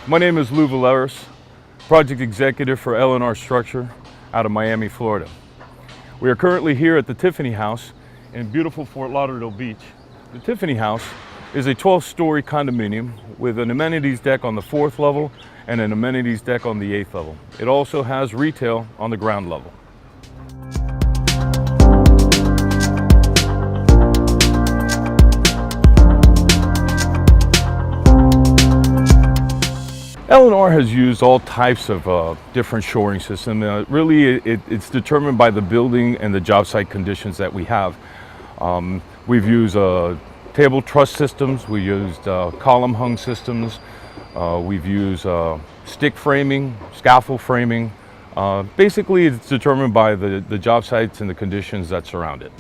My name is Lou Valeris, Project Executive for L&R Structure out of Miami, Florida. We are currently here at the Tiffany House in beautiful Fort Lauderdale Beach. The Tiffany House is a 12-story condominium with an amenities deck on the 4th level and an amenities deck on the 8th level. It also has retail on the ground level. L&R has used all types of different shoring systems. Really, it's determined by the building and the job site conditions that we have. We've used table truss systems, we used column hung systems, we've used stick framing, scaffold framing. Basically, it's determined by the job sites and the conditions that surround it.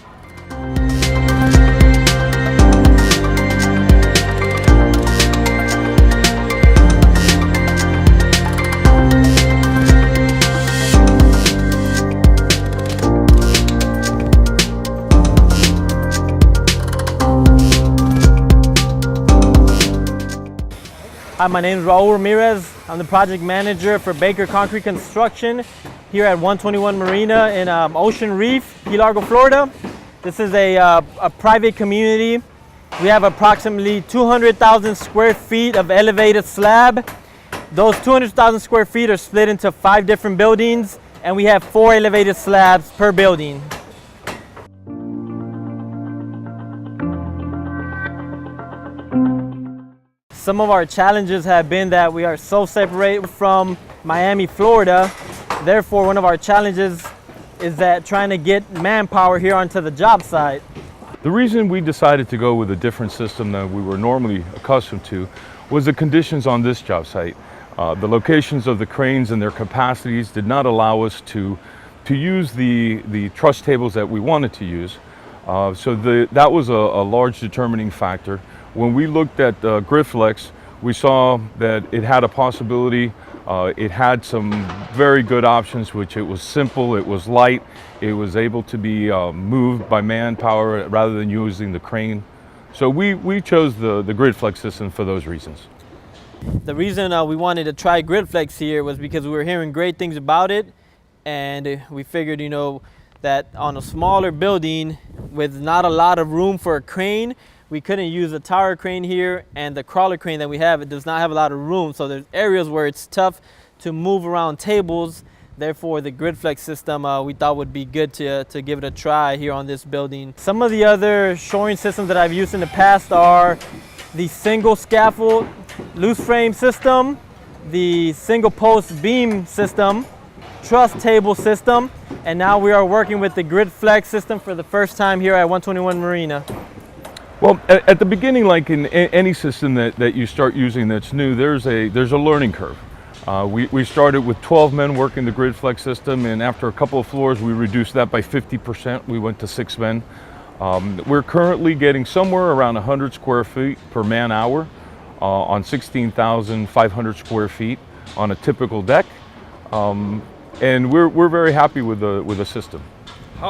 Hi, my name is Raul Ramirez. I'm the project manager for Baker Concrete Construction here at 121 Marina in Ocean Reef, Key Largo, Florida. This is a private community. We have approximately 200,000 square feet of elevated slab. Those 200,000 square feet are split into 5 different buildings, and we have 4 elevated slabs per building. Some of our challenges have been that we are so separated from Miami, Florida. Therefore, one of our challenges is that trying to get manpower here onto the job site. The reason we decided to go with a different system than we were normally accustomed to was the conditions on this job site. The locations of the cranes and their capacities did not allow us to use the truss tables that we wanted to use. That was a large determining factor. When we looked at GRIDFLEX, we saw that it had a possibility. It had some very good options, which it was simple, it was light, it was able to be moved by manpower rather than using the crane. So we chose the GRIDFLEX system for those reasons. The reason we wanted to try GRIDFLEX here was because we were hearing great things about it, and we figured, that on a smaller building with not a lot of room for a crane, we couldn't use the tower crane here, and the crawler crane that we have, it does not have a lot of room. So there's areas where it's tough to move around tables. Therefore, the GRIDFLEX system we thought would be good to give it a try here on this building. Some of the other shoring systems that I've used in the past are the single scaffold loose frame system, the single post beam system, truss table system, and now we are working with the GRIDFLEX system for the first time here at 121 Marina. Well, at the beginning, like in any system that you start using that's new, there's a learning curve. We started with 12 men working the GRIDFLEX system, and after a couple of floors, we reduced that by 50%. We went to 6 men. We're currently getting somewhere around 100 square feet per man hour on 16,500 square feet on a typical deck, and we're very happy with the system.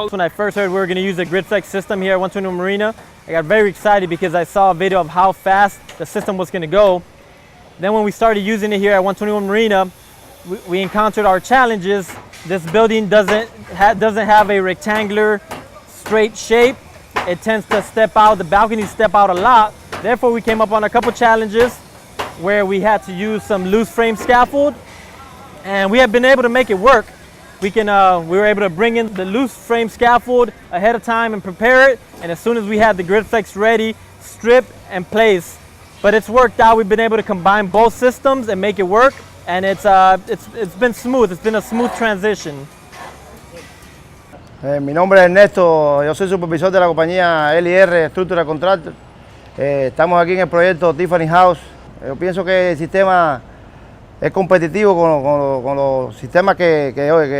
When I first heard we were going to use the GRIDFLEX system here at 121 Marina, I got very excited because I saw a video of how fast the system was going to go. Then when we started using it here at 121 Marina, we encountered our challenges. This building doesn't have a rectangular straight shape. It tends to step out, the balconies step out a lot. Therefore, we came up on a couple challenges where we had to use some loose frame scaffold, and we have been able to make it work. We were able to bring in the loose frame scaffold ahead of time and prepare it, and as soon as we had the GRIDFLEX ready, strip and place. But it's worked out. We've been able to combine both systems and make it work, and it's been smooth. It's been a smooth transition. Mi nombre es Ernesto, yo soy supervisor de la compañía L&R Structural Contractor. Estamos aquí en el proyecto Tiffany House. Yo pienso que el sistema es competitivo con los sistemas que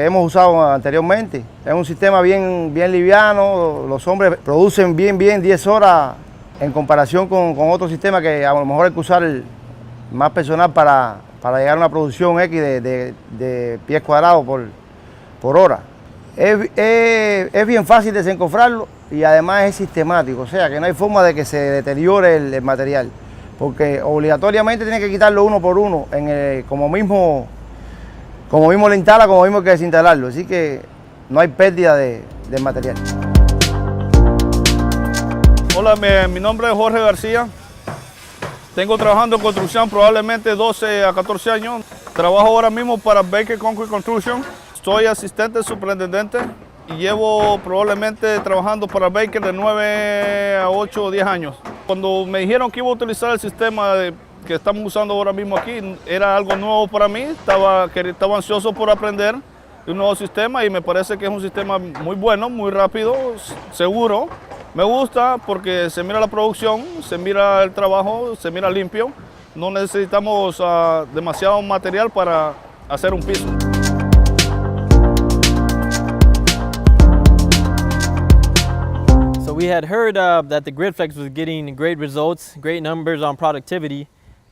hemos usado anteriormente. Es un sistema bien liviano, los hombres producen bien 10 horas en comparación con otros sistemas que a lo mejor hay que usar más personal para llegar a una producción X de pies cuadrados por hora. Es bien fácil desencofrarlo y además es sistemático, o sea que no hay forma de que se deteriore el material. porque obligatoriamente tiene que quitarlo uno por uno, como mismo lo instala, como mismo hay que desinstalarlo, así que no hay pérdida de material. Hola, mi nombre es Jorge García. Tengo trabajando en construcción probablemente 12 a 14 años. Trabajo ahora mismo para Baker Concrete Construction. Soy asistente superintendente y llevo probablemente trabajando para Baker de 9 a 8 o 10 años. Cuando me dijeron que iba a utilizar el sistema que estamos usando ahora mismo aquí, era algo nuevo para mí. Estaba ansioso por aprender de un nuevo sistema y me parece que es un sistema muy bueno, muy rápido, seguro. Me gusta porque se mira la producción, se mira el trabajo, se mira limpio. No necesitamos demasiado material para hacer un piso. So we had heard that the GRIDFLEX was getting great results, great numbers on productivity,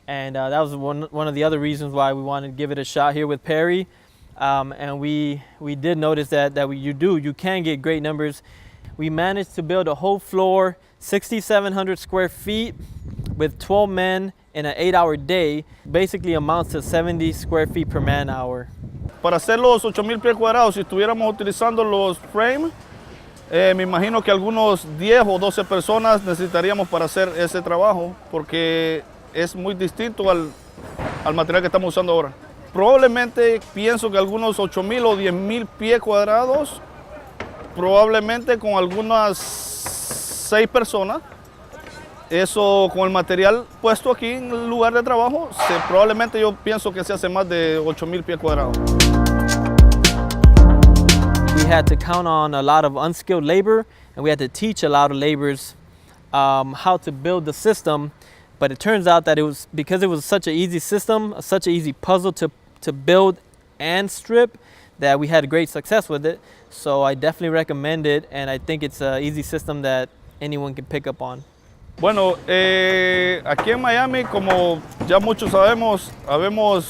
and that was one of the other reasons why we wanted to give it a shot here with PERI. And we did notice that you can get great numbers. We managed to build a whole floor, 6,700 square feet with 12 men in an 8-hour day. Basically amounts to 70 square feet per man hour. Para hacer los 8,000 pies cuadrados, si estuviéramos utilizando los frames, me imagino que algunos 10 o 12 personas necesitaríamos para hacer ese trabajo, porque es muy distinto al material que estamos usando ahora. Probablemente pienso que algunos 8,000 o 10,000 pies cuadrados, probablemente con algunas 6 personas, eso con el material puesto aquí en el lugar de trabajo, probablemente yo pienso que se hace más de 8,000 pies cuadrados. We had to count on a lot of unskilled labor, and we had to teach a lot of laborers how to build the system. But it turns out that because it was such an easy system, such an easy puzzle to build and strip, that we had great success with it. So I definitely recommend it, and I think it's an easy system that anyone can pick up on. Bueno, aquí en Miami, como ya muchos sabemos, habemos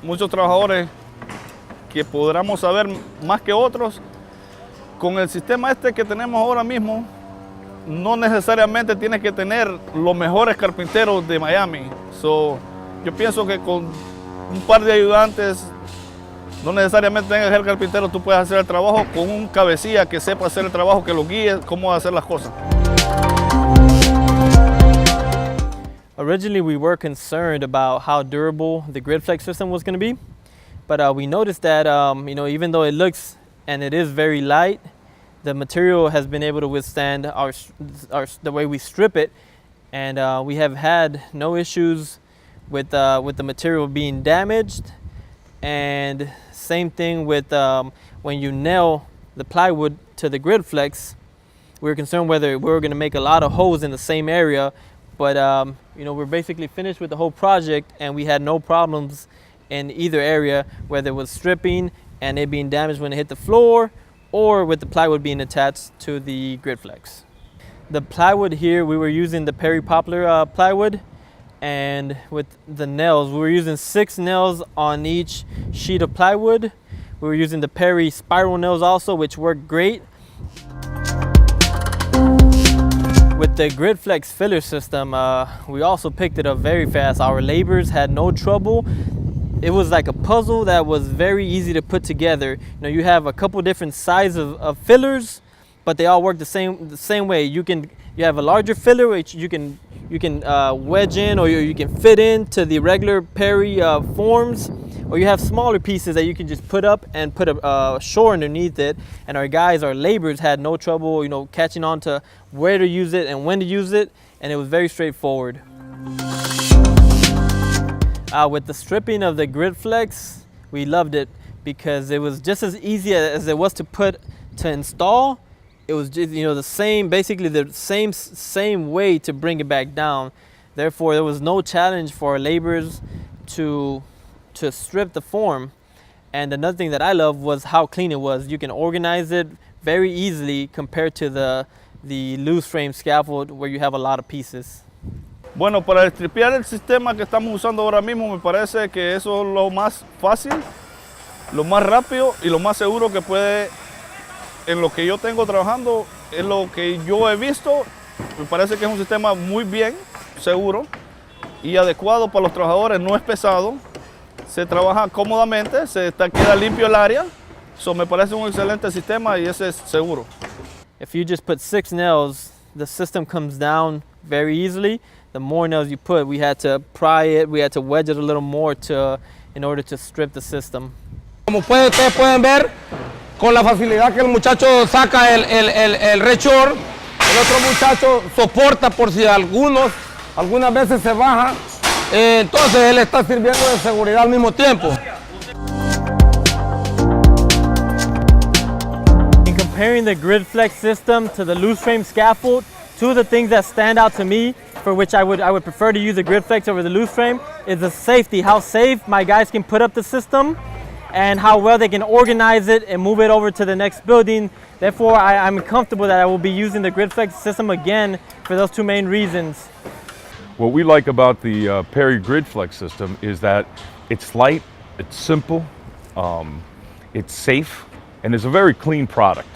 muchos trabajadores que podremos saber más que otros. Con el sistema que tenemos ahora mismo, no necesariamente tienes que tener los mejores carpinteros de Miami. Yo pienso que con un par de ayudantes, no necesariamente tengas que ser carpintero, tú puedes hacer el trabajo con un cabecilla que sepa hacer el trabajo, que lo guíe cómo hacer las cosas. Originally, we were concerned about how durable the GRIDFLEX system was going to be, but we noticed that even though it looks and it is very light, the material has been able to withstand the way we strip it, and we have had no issues with the material being damaged. And same thing with when you nail the plywood to the GRIDFLEX, we were concerned whether we were going to make a lot of holes in the same area, but we're basically finished with the whole project, and we had no problems in either area, whether it was stripping and it being damaged when it hit the floor, or with the plywood being attached to the GRIDFLEX. The plywood here, we were using the PERI poplar plywood, and with the nails, we were using 6 nails on each sheet of plywood. We were using the PERI spiral nails also, which worked great. With the GRIDFLEX filler system, we also picked it up very fast. Our laborers had no trouble. It was like a puzzle that was very easy to put together. You have a couple different sizes of fillers, but they all work the same way. You have a larger filler which you can wedge in, or you can fit into the regular PERI forms, or you have smaller pieces that you can just put up and put a shore underneath it. And our laborers had no trouble, catching on to where to use it and when to use it, and it was very straightforward. With the stripping of the GRIDFLEX, we loved it because it was just as easy as it was to install. It was just, basically the same way to bring it back down. Therefore, there was no challenge for our laborers to strip the form. And another thing that I loved was how clean it was. You can organize it very easily compared to the loose frame scaffold where you have a lot of pieces. Bueno, para estripear el sistema que estamos usando ahora mismo, me parece que eso es lo más fácil, lo más rápido y lo más seguro que puede, en lo que yo tengo trabajando, es lo que yo he visto. Me parece que es un sistema muy bien, seguro. y adecuado para los trabajadores, no es pesado, se trabaja cómodamente, queda limpio el área, eso me parece un excelente sistema y ese es seguro. If you just put 6 nails, the system comes down very easily. The more nails you put, we had to pry it, we had to wedge it a little more in order to strip the system. Como ustedes pueden ver, con la facilidad que el muchacho saca el rechor, el otro muchacho soporta por si algunas veces se baja, entonces él está sirviendo de seguridad al mismo tiempo. In comparing the GRIDFLEX system to the loose frame scaffold, two of the things that stand out to me for which I would prefer to use the GRIDFLEX over the loose frame is the safety, how safe my guys can put up the system and how well they can organize it and move it over to the next building. Therefore, I'm comfortable that I will be using the GRIDFLEX system again for those two main reasons. What we like about the PERI GRIDFLEX system is that it's light, it's simple, it's safe, and it's a very clean product.